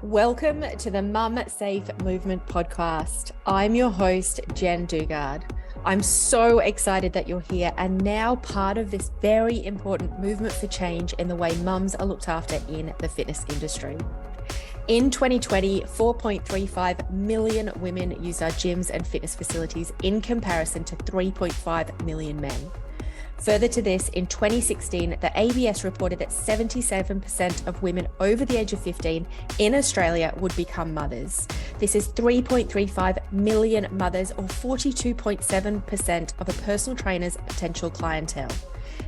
Welcome to the MumSafe Movement Podcast. I'm your host, Jen Dugard. I'm so excited that you're here and now part of this very important movement for change in the way mums are looked after in the fitness industry. In 2020, 4.35 million women used our gyms and fitness facilities in comparison to 3.5 million men. Further to this, in 2016, the ABS reported that 77% of women over the age of 15 in Australia would become mothers. This is 3.35 million mothers, or 42.7% of a personal trainer's potential clientele.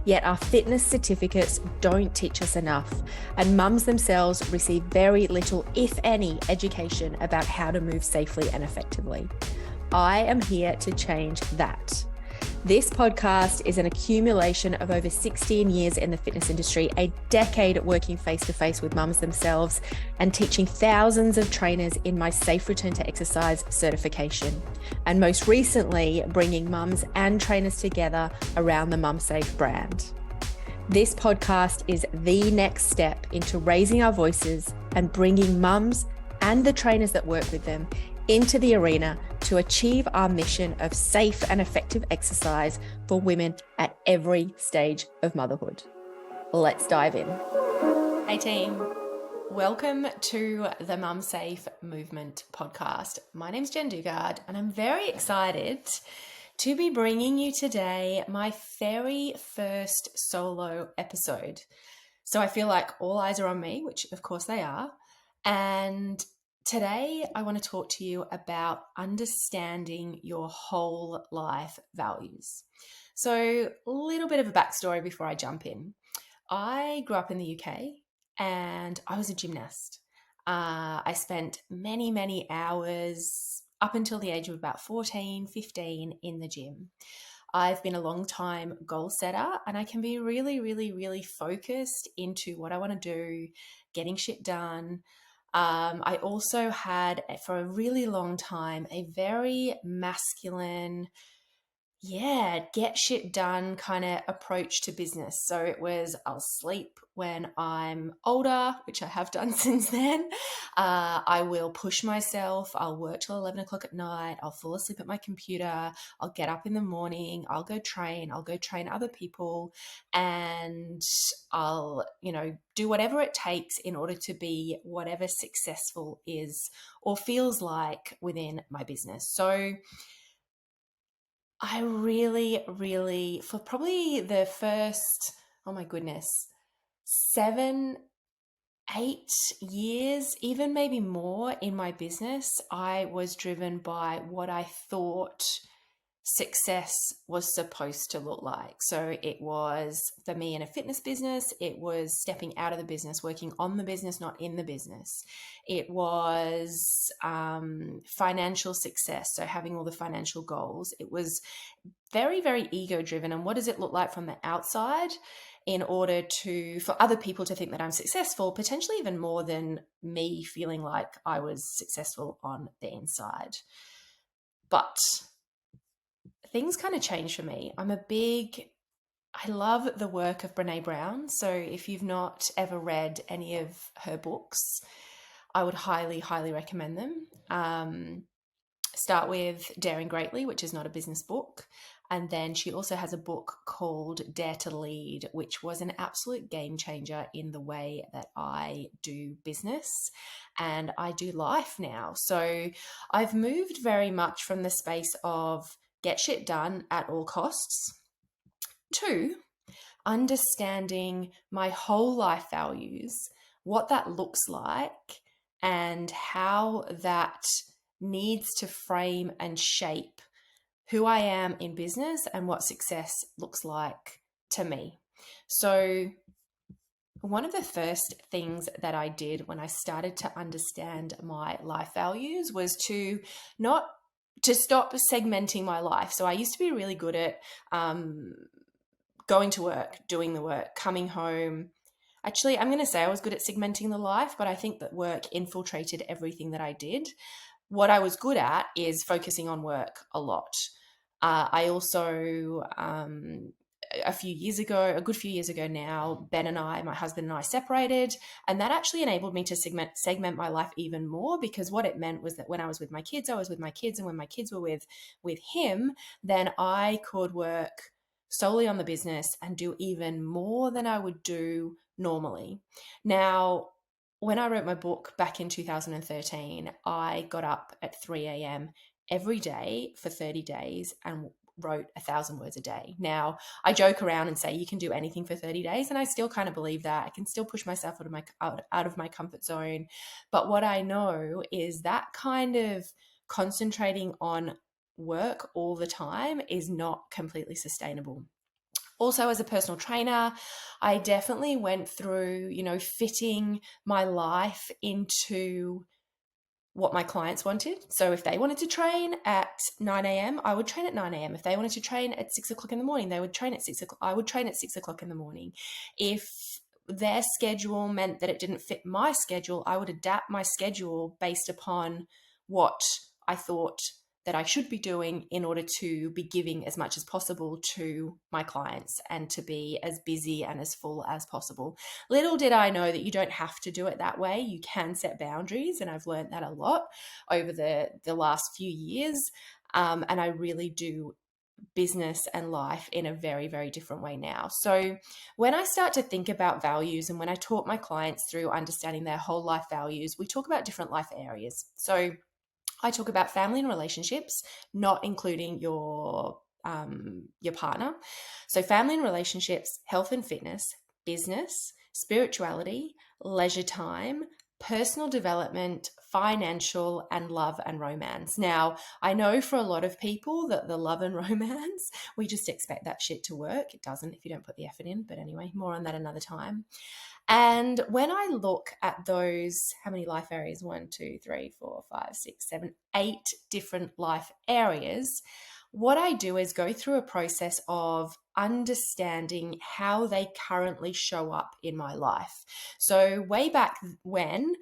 Yet our fitness certificates don't teach us enough, and mums themselves receive very little, if any, education about how to move safely and effectively. I am here to change that. This podcast is an accumulation of over 16 years in the fitness industry, a decade working face-to-face with mums themselves, and teaching thousands of trainers in my Safe Return to Exercise certification. And most recently, bringing mums and trainers together around the MumSafe brand. This podcast is the next step into raising our voices and bringing mums and the trainers that work with them into the arena to achieve our mission of safe and effective exercise for women at every stage of motherhood. Let's dive in. Hey team, welcome to the MumSafe Movement Podcast. My name's Jen Dugard and I'm very excited to be bringing you today my very first solo episode. So I feel like all eyes are on me, which of course they are, and today, I want to talk to you about understanding your whole life values. So a little bit of a backstory before I jump in. I grew up in the UK and I was a gymnast. I spent many hours up until the age of about 14, 15 in the gym. I've been a long time goal setter and I can be really focused into what I want to do, getting shit done. I also had, for a really long time, a very masculine, get shit done kind of approach to business. So it was, I'll sleep when I'm older, which I have done since then. I will push myself. I'll work till 11 o'clock at night. I'll fall asleep at my computer. I'll get up in the morning. I'll go train other people, and I'll, do whatever it takes in order to be whatever successful is or feels like within my business. So I really, for probably the first, 7, 8 years, even maybe more in my business, I was driven by what I thought success was supposed to look like. So it was, for me in a fitness business, it was stepping out of the business, working on the business, not in the business. It was financial success, so having all the financial goals. It was very ego driven. And what does it look like from the outside in order for other people to think that I'm successful, potentially even more than me feeling like I was successful on the inside. But things kind of changed for me. I love the work of Brené Brown. So if you've not ever read any of her books, I would highly recommend them. Start with Daring Greatly, which is not a business book. And then she also has a book called Dare to Lead, which was an absolute game changer in the way that I do business and I do life now. So I've moved very much from the space of get shit done at all costs to understanding my whole life values, what that looks like, and how that needs to frame and shape who I am in business and what success looks like to me. So one of the first things that I did when I started to understand my life values was to stop segmenting my life. So I used to be really good at going to work, doing the work, coming home. Actually, I'm going to say I was good at segmenting the life, but I think that work infiltrated everything that I did. What I was good at is focusing on work a lot. I also a good few years ago now, my husband and I separated, and that actually enabled me to segment my life even more, because what it meant was that when I was with my kids, I was with my kids, and when my kids were with him, then I could work solely on the business and do even more than I would do normally. Now, when I wrote my book back in 2013, I got up at 3 a.m. every day for 30 days and wrote 1,000 words a day. Now, I joke around and say you can do anything for 30 days, and I still kind of believe that. I can still push myself out of my comfort zone. But what I know is that kind of concentrating on work all the time is not completely sustainable. Also, as a personal trainer, I definitely went through, fitting my life into what my clients wanted. So if they wanted to train at 9 a.m., I would train at 9 a.m. If they wanted to train at 6 o'clock in the morning, they would train at 6 o'clock. I would train at 6 o'clock in the morning. If their schedule meant that it didn't fit my schedule, I would adapt my schedule based upon what I thought that I should be doing in order to be giving as much as possible to my clients and to be as busy and as full as possible. Little did I know that you don't have to do it that way. You can set boundaries, and I've learned that a lot over the last few years. And I really do business and life in a very, very different way now. So when I start to think about values, and when I talk my clients through understanding their whole life values, we talk about different life areas. So I talk about family and relationships, not including your partner. So family and relationships, health and fitness, business, spirituality, leisure time, personal development, financial, and love and romance. Now, I know for a lot of people that the love and romance, we just expect that shit to work. It doesn't if you don't put the effort in. But anyway, more on that another time. And when I look at those, how many life areas? 1, 2, 3, 4, 5, 6, 7, 8 different life areas. What I do is go through a process of understanding how they currently show up in my life. So way back when,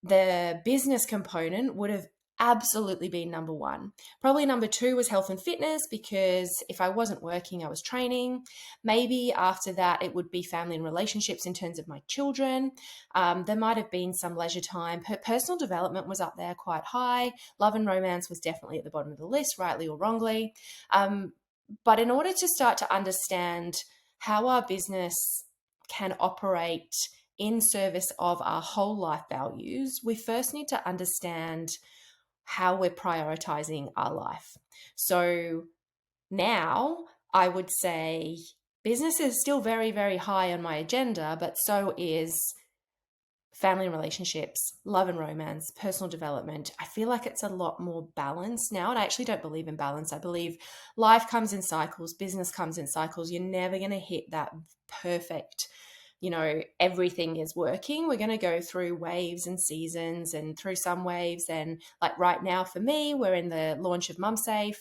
the business component would have absolutely been number one. Probably number two was health and fitness, because if I wasn't working, I was training. Maybe after that, it would be family and relationships in terms of my children. There might have been some leisure time. Personal development was up there quite high. Love and romance was definitely at the bottom of the list, rightly or wrongly. But in order to start to understand how our business can operate in service of our whole life values, we first need to understand how we're prioritizing our life. So now I would say business is still very, very high on my agenda, but so is family and relationships, love and romance, personal development. I feel like it's a lot more balanced now. And I actually don't believe in balance. I believe life comes in cycles, business comes in cycles. You're never going to hit that perfect, everything is working. We're going to go through waves and seasons, and through some waves. And like right now for me, we're in the launch of MumSafe.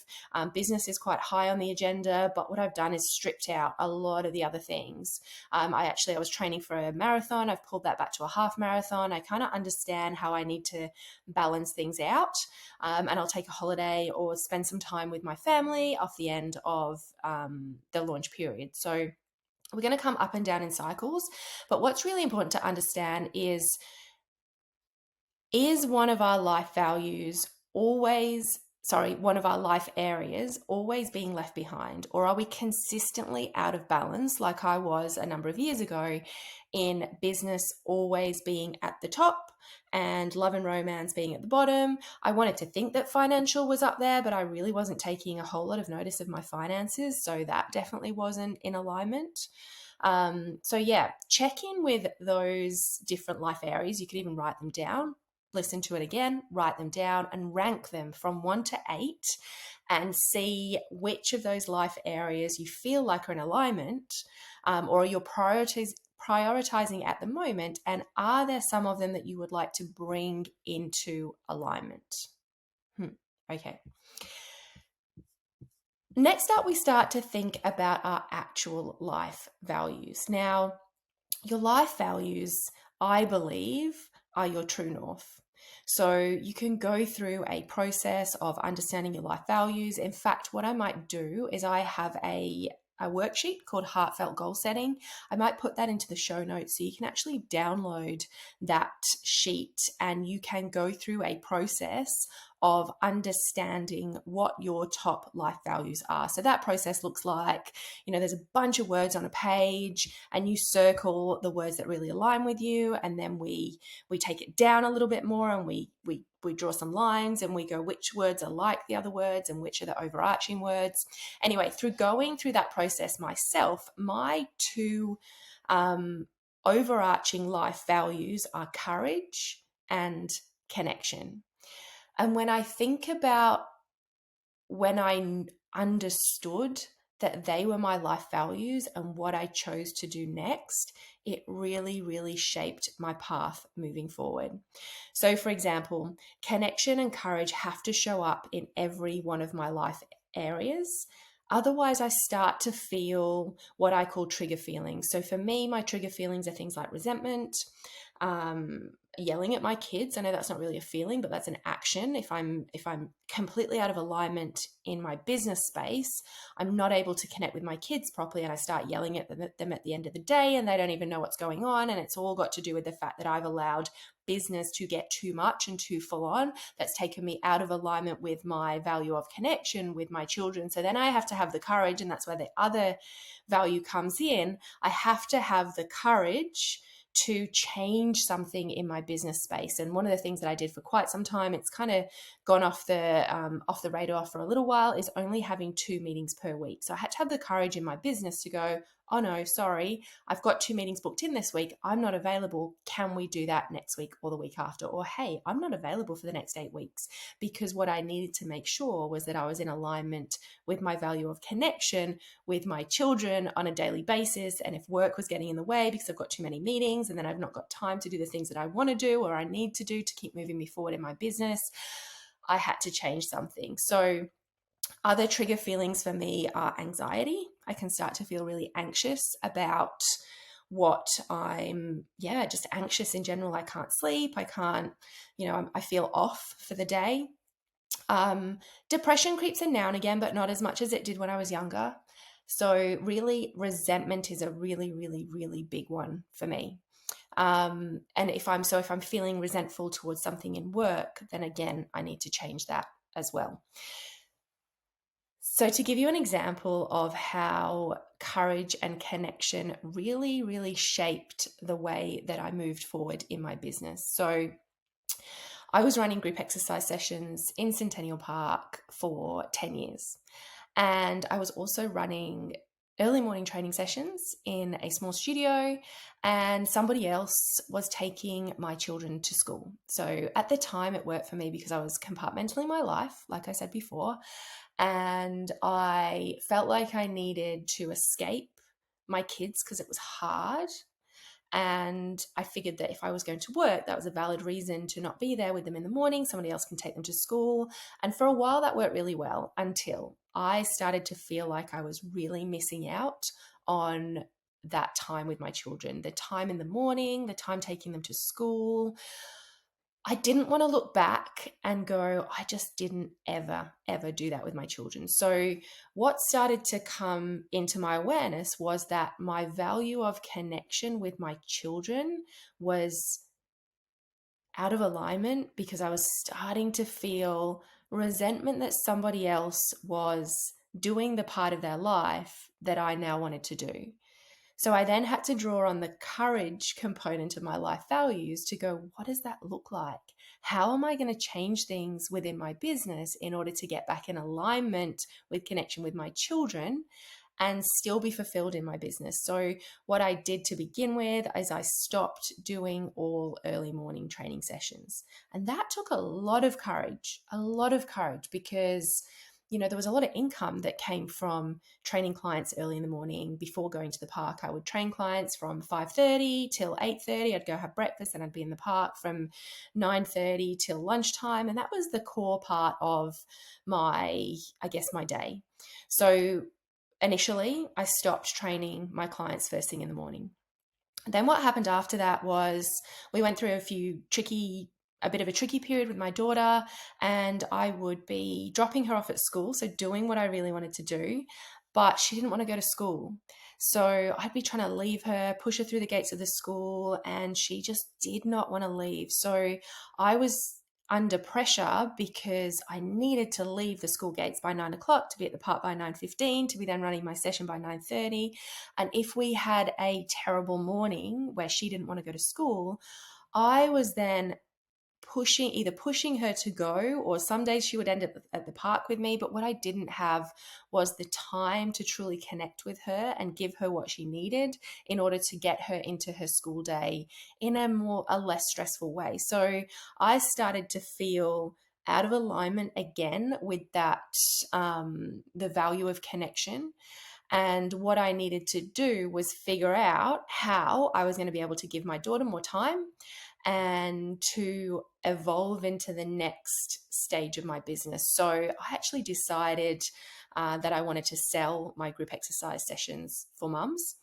Business is quite high on the agenda, but what I've done is stripped out a lot of the other things. I was training for a marathon. I've pulled that back to a half marathon. I kind of understand how I need to balance things out. And I'll take a holiday or spend some time with my family off the end of the launch period. So we're going to come up and down in cycles. But what's really important to understand is one of our life areas always being left behind? Or are we consistently out of balance, like I was a number of years ago, in business always being at the top and love and romance being at the bottom? I wanted to think that financial was up there, but I really wasn't taking a whole lot of notice of my finances. So that definitely wasn't in alignment. Check in with those different life areas. You could even write them down, listen to it again, write them down, and rank them from 1 to 8 and see which of those life areas you feel like are in alignment, or you're prioritizing at the moment, and are there some of them that you would like to bring into alignment? Okay. Next up, we start to think about our actual life values. Now, your life values, I believe, are your true north. So you can go through a process of understanding your life values. In fact, what I might do is I have a a worksheet called Heartfelt Goal Setting. I might put that into the show notes so you can actually download that sheet and you can go through a process of understanding what your top life values are. So that process looks like, there's a bunch of words on a page and you circle the words that really align with you. And then we take it down a little bit more and we draw some lines and we go which words are like the other words and which are the overarching words. Anyway, through going through that process myself, my two overarching life values are courage and connection. And when I think about when I understood that they were my life values and what I chose to do next, it really, really shaped my path moving forward. So, for example, connection and courage have to show up in every one of my life areas. Otherwise, I start to feel what I call trigger feelings. So for me, my trigger feelings are things like resentment, yelling at my kids. I know that's not really a feeling, but that's an action. If I'm completely out of alignment in my business space, I'm not able to connect with my kids properly, and I start yelling at them at the end of the day, and they don't even know what's going on. And it's all got to do with the fact that I've allowed business to get too much and too full on. That's taken me out of alignment with my value of connection with my children. So then I have to have the courage, and that's where the other value comes in. I have to have the courage to change something in my business space. And one of the things that I did for quite some time, it's kind of gone off the radar for a little while, is only having 2 meetings per week. So I had to have the courage in my business to go, oh no, sorry, I've got 2 meetings booked in this week. I'm not available. Can we do that next week or the week after? Or, hey, I'm not available for the next 8 weeks. Because what I needed to make sure was that I was in alignment with my value of connection with my children on a daily basis. And if work was getting in the way because I've got too many meetings and then I've not got time to do the things that I want to do or I need to do to keep moving me forward in my business, I had to change something. So other trigger feelings for me are anxiety. I can start to feel really anxious about what I'm, just anxious in general. I can't sleep. I can't, I feel off for the day. Depression creeps in now and again, but not as much as it did when I was younger. So really, resentment is a really, really, really big one for me. And if I'm feeling resentful towards something in work, then again, I need to change that as well. So to give you an example of how courage and connection really, really shaped the way that I moved forward in my business. So I was running group exercise sessions in Centennial Park for 10 years. And I was also running early morning training sessions in a small studio, and somebody else was taking my children to school. So at the time it worked for me because I was compartmentalizing my life, like I said before, and I felt like I needed to escape my kids because it was hard. And I figured that if I was going to work, that was a valid reason to not be there with them in the morning. Somebody else can take them to school. And for a while, that worked really well until I started to feel like I was really missing out on that time with my children, the time in the morning, the time taking them to school. I didn't want to look back and go, I just didn't ever do that with my children. So what started to come into my awareness was that my value of connection with my children was out of alignment because I was starting to feel resentment that somebody else was doing the part of their life that I now wanted to do. So I then had to draw on the courage component of my life values to go, what does that look like? How am I going to change things within my business in order to get back in alignment with connection with my children and still be fulfilled in my business? So what I did to begin with is I stopped doing all early morning training sessions. And that took a lot of courage because there was a lot of income that came from training clients early in the morning. Before going to the park, I would train clients from 5:30 till 8:30. I'd go have breakfast and I'd be in the park from 9:30 till lunchtime. And that was the core part of my day. So initially, I stopped training my clients first thing in the morning. Then what happened after that was we went through a bit of a tricky period with my daughter, and I would be dropping her off at school, so doing what I really wanted to do, but she didn't want to go to school. So I'd be trying to leave her, push her through the gates of the school, and she just did not want to leave. So I was under pressure because I needed to leave the school gates by 9 o'clock, to be at the park by 9:15, to be then running my session by 9:30. And if we had a terrible morning where she didn't want to go to school, I was then either pushing her to go, or some days she would end up at the park with me. But what I didn't have was the time to truly connect with her and give her what she needed in order to get her into her school day in a less stressful way. So I started to feel out of alignment again with that, the value of connection. And what I needed to do was figure out how I was going to be able to give my daughter more time and to evolve into the next stage of my business. So I actually decided that I wanted to sell my group exercise sessions for mums.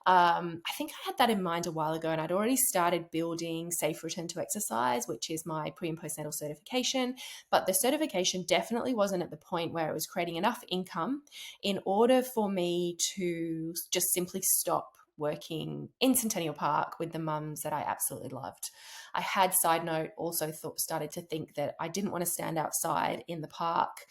I think I had that in mind a while ago, and I'd already started building Safe Return to Exercise, which is my pre and postnatal certification. But the certification definitely wasn't at the point where it was creating enough income in order for me to just simply stop working in Centennial Park with the mums that I absolutely loved. I had, side note, also started to think that I didn't want to stand outside in the park,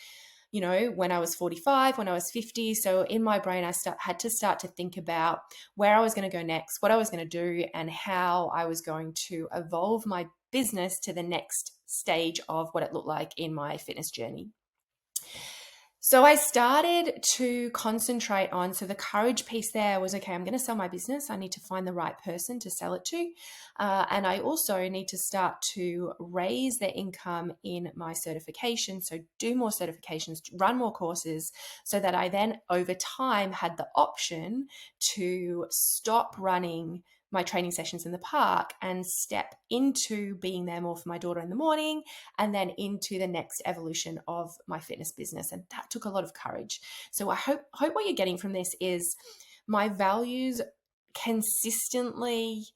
when I was 45, when I was 50. So in my brain, I had to start to think about where I was going to go next, what I was going to do, and how I was going to evolve my business to the next stage of what it looked like in my fitness journey. So I started to concentrate on, so the courage piece there was, okay, I'm going to sell my business. I need to find the right person to sell it to. And I also need to start to raise the income in my certification. So do more certifications, run more courses, so that I then over time had the option to stop running my training sessions in the park and step into being there more for my daughter in the morning, and then into the next evolution of my fitness business. And that took a lot of courage. So I hope what you're getting from this is my values consistently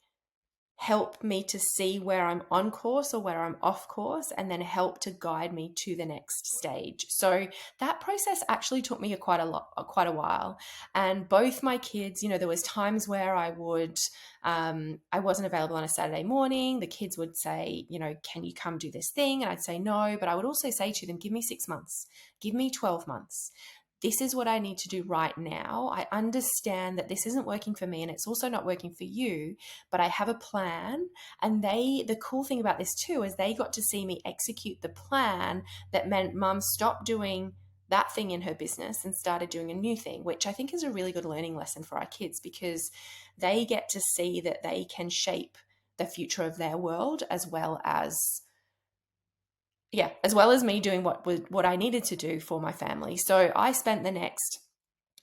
help me to see where I'm on course or where I'm off course, and then help to guide me to the next stage. So that process actually took me quite a while. And both my kids, there was times where I wasn't available on a Saturday morning. The kids would say, can you come do this thing? And I'd say no, but I would also say to them, give me 6 months, give me 12 months. This is what I need to do right now. I understand that this isn't working for me, and it's also not working for you, but I have a plan. And the cool thing about this too is they got to see me execute the plan that meant mum stopped doing that thing in her business and started doing a new thing, which I think is a really good learning lesson for our kids, because they get to see that they can shape the future of their world as well as me doing what I needed to do for my family. So I spent the next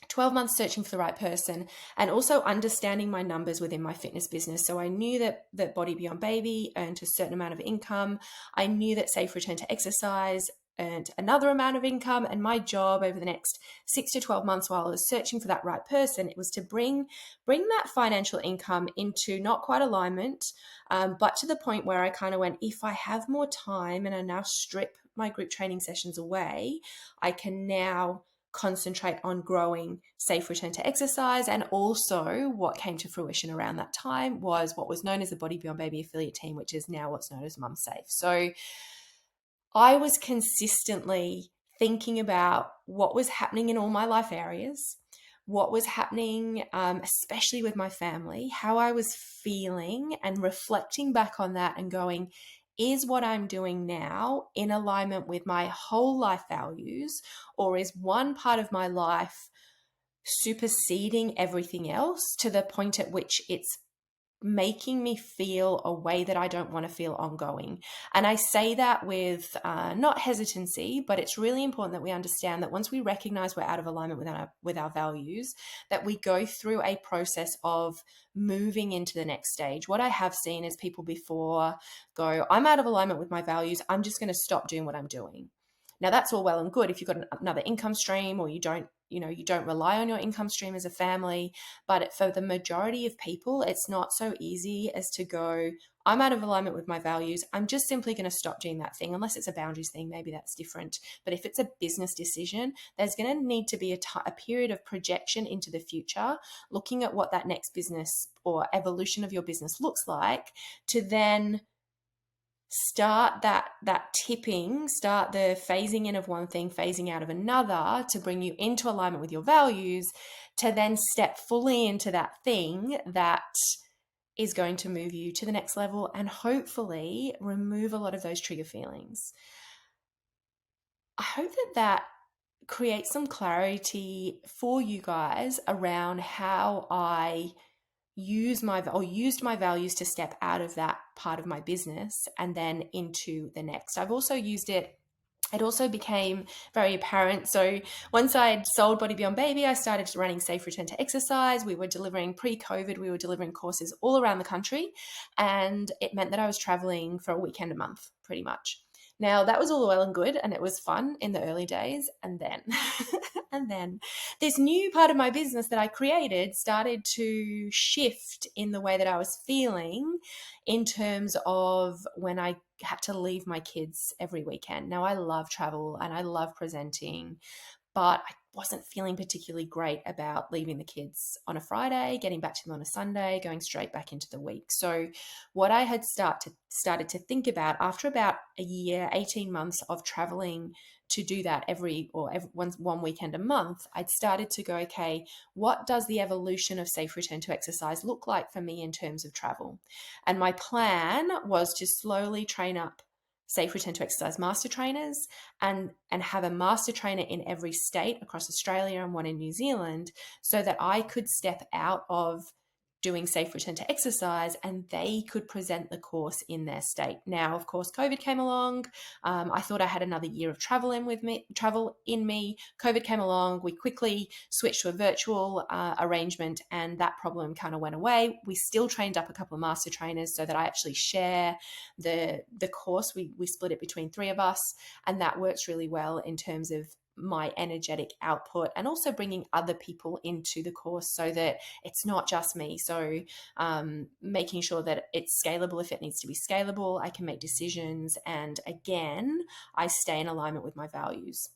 12 months searching for the right person, and also understanding my numbers within my fitness business. So I knew that Body Beyond Baby earned a certain amount of income. I knew that Safe Return to Exercise earned another amount of income. And my job over the next 6 to 12 months, while I was searching for that right person, it was to bring that financial income into not quite alignment, but to the point where I kind of went, if I have more time and I now strip my group training sessions away, I can now concentrate on growing Safe Return to Exercise. And also what came to fruition around that time was what was known as the Body Beyond Baby affiliate team, which is now what's known as MumSafe. So I was consistently thinking about what was happening in all my life areas, what was happening, especially with my family, how I was feeling, and reflecting back on that and going, is what I'm doing now in alignment with my whole life values, or is one part of my life superseding everything else to the point at which it's making me feel a way that I don't want to feel ongoing? And I say that with not hesitancy, but it's really important that we understand that once we recognize we're out of alignment with our values, that we go through a process of moving into the next stage. What I have seen is people before go, I'm out of alignment with my values, I'm just going to stop doing what I'm doing. Now that's all well and good if you've got another income stream, or you don't rely on your income stream as a family. But for the majority of people, it's not so easy as to go, I'm out of alignment with my values. I'm just simply going to stop doing that thing. Unless it's a boundaries thing, maybe that's different. But if it's a business decision, there's going to need to be a period of projection into the future, looking at what that next business or evolution of your business looks like, to then start start the phasing in of one thing, phasing out of another, to bring you into alignment with your values, to then step fully into that thing that is going to move you to the next level and hopefully remove a lot of those trigger feelings. I hope that creates some clarity for you guys around how I used my values to step out of that part of my business and then into the next. I've also used it. It also became very apparent. So once I'd sold Body Beyond Baby, I started running Safe Return to Exercise. We were delivering pre-COVID, we were delivering courses all around the country. And it meant that I was traveling for a weekend a month, pretty much. Now, that was all well and good, and it was fun in the early days. And then, and then this new part of my business that I created started to shift in the way that I was feeling in terms of when I had to leave my kids every weekend. Now, I love travel and I love presenting, but I wasn't feeling particularly great about leaving the kids on a Friday, getting back to them on a Sunday, going straight back into the week. So what I had started to think about after about a year, 18 months of traveling to do that every one weekend a month, I'd started to go, okay, what does the evolution of Safe Return to Exercise look like for me in terms of travel? And my plan was to slowly train up Safe Return to Exercise master trainers and have a master trainer in every state across Australia and one in New Zealand, so that I could step out of doing Safe Return to Exercise and they could present the course in their state. Now, of course, COVID came along. I thought I had another year of travel in me. COVID came along. We quickly switched to a virtual arrangement, and that problem kind of went away. We still trained up a couple of master trainers so that I actually share the course. We split it between three of us, and that works really well in terms of my energetic output, and also bringing other people into the course so that it's not just me. So making sure that it's scalable if it needs to be scalable, I can make decisions, and again, I stay in alignment with my values.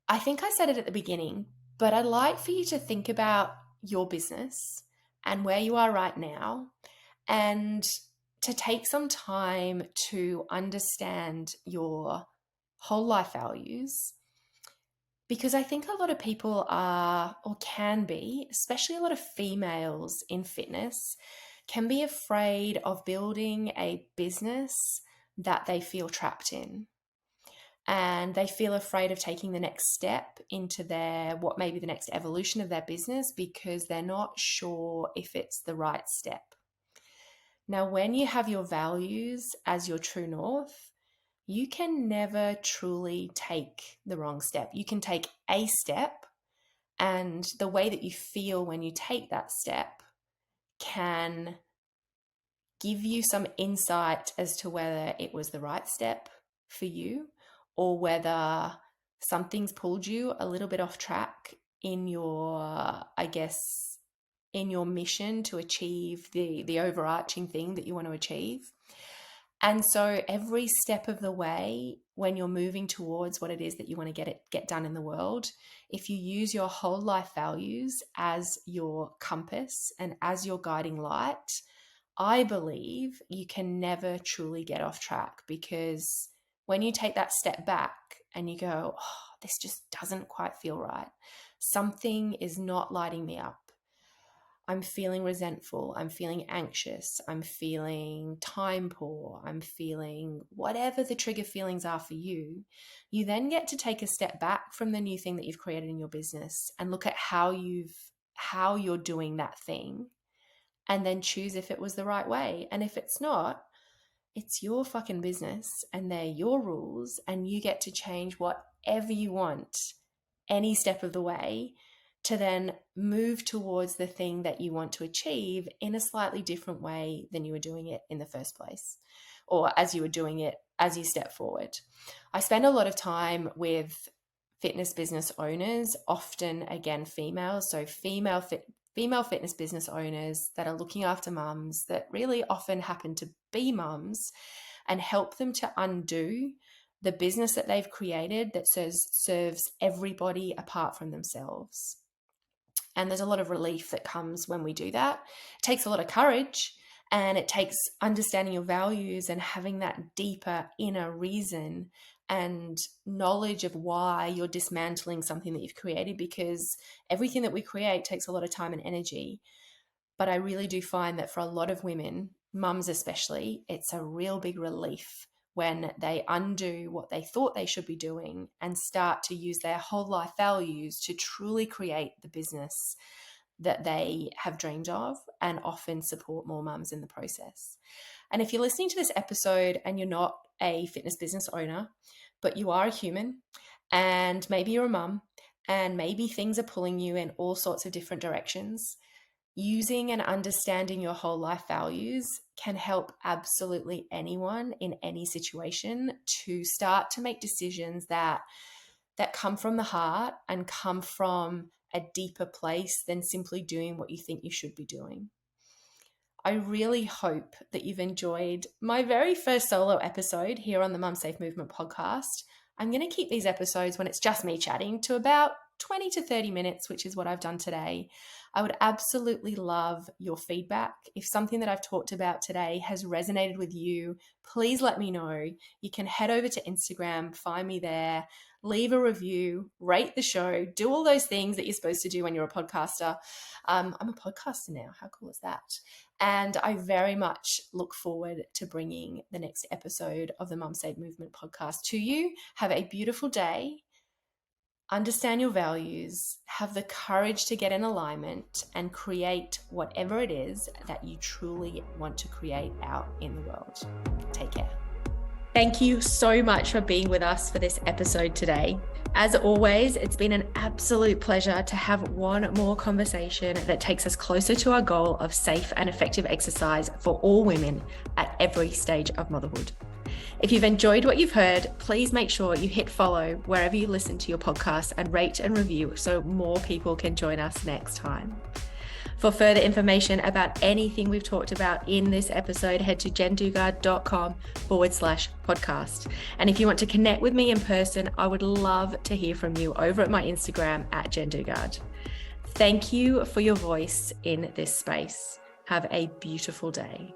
I think I said it at the beginning, but I'd like for you to think about your business and where you are right now, and to take some time to understand your whole life values, because I think a lot of people are, or can be, especially a lot of females in fitness, can be afraid of building a business that they feel trapped in. And they feel afraid of taking the next step into what may be the next evolution of their business, because they're not sure if it's the right step. Now, when you have your values as your true north, you can never truly take the wrong step. You can take a step, and the way that you feel when you take that step can give you some insight as to whether it was the right step for you, or whether something's pulled you a little bit off track in your, in your mission to achieve the overarching thing that you want to achieve. And so every step of the way, when you're moving towards what it is that you want to get done in the world, if you use your whole life values as your compass and as your guiding light, I believe you can never truly get off track. Because when you take that step back and you go, oh, this just doesn't quite feel right, something is not lighting me up, I'm feeling resentful, I'm feeling anxious, I'm feeling time poor, I'm feeling whatever the trigger feelings are for you, you then get to take a step back from the new thing that you've created in your business and look at how you're doing that thing, and then choose if it was the right way. And if it's not, it's your fucking business and they're your rules, and you get to change whatever you want any step of the way, to then move towards the thing that you want to achieve in a slightly different way than you were doing it in the first place, or as you were doing it as you step forward. I spend a lot of time with fitness business owners, often, again, females. So female female fitness business owners that are looking after mums that really often happen to be mums, and help them to undo the business that they've created that serves everybody apart from themselves. And there's a lot of relief that comes when we do that. It takes a lot of courage, and it takes understanding your values and having that deeper inner reason and knowledge of why you're dismantling something that you've created, because everything that we create takes a lot of time and energy. But I really do find that for a lot of women, mums especially, it's a real big relief when they undo what they thought they should be doing and start to use their whole life values to truly create the business that they have dreamed of, and often support more mums in the process. And if you're listening to this episode and you're not a fitness business owner, but you are a human, and maybe you're a mum, and maybe things are pulling you in all sorts of different directions, using and understanding your whole life values can help absolutely anyone in any situation to start to make decisions that come from the heart and come from a deeper place than simply doing what you think you should be doing. I really hope that you've enjoyed my very first solo episode here on the MumSafe Movement Podcast. I'm going to keep these episodes, when it's just me chatting, to about 20 to 30 minutes, which is what I've done today. I would absolutely love your feedback. If something that I've talked about today has resonated with you, please let me know. You can head over to Instagram, find me there, leave a review, rate the show, do all those things that you're supposed to do when you're a podcaster. I'm a podcaster now. How cool is that? And I very much look forward to bringing the next episode of the MumSafe Movement Podcast to you. Have a beautiful day. Understand your values, have the courage to get in alignment, and create whatever it is that you truly want to create out in the world. Take care. Thank you so much for being with us for this episode today. As always, it's been an absolute pleasure to have one more conversation that takes us closer to our goal of safe and effective exercise for all women at every stage of motherhood. If you've enjoyed what you've heard, please make sure you hit follow wherever you listen to your podcast and rate and review so more people can join us next time. For further information about anything we've talked about in this episode, head to jendugard.com/podcast. And if you want to connect with me in person, I would love to hear from you over at my Instagram at jendugard. Thank you for your voice in this space. Have a beautiful day.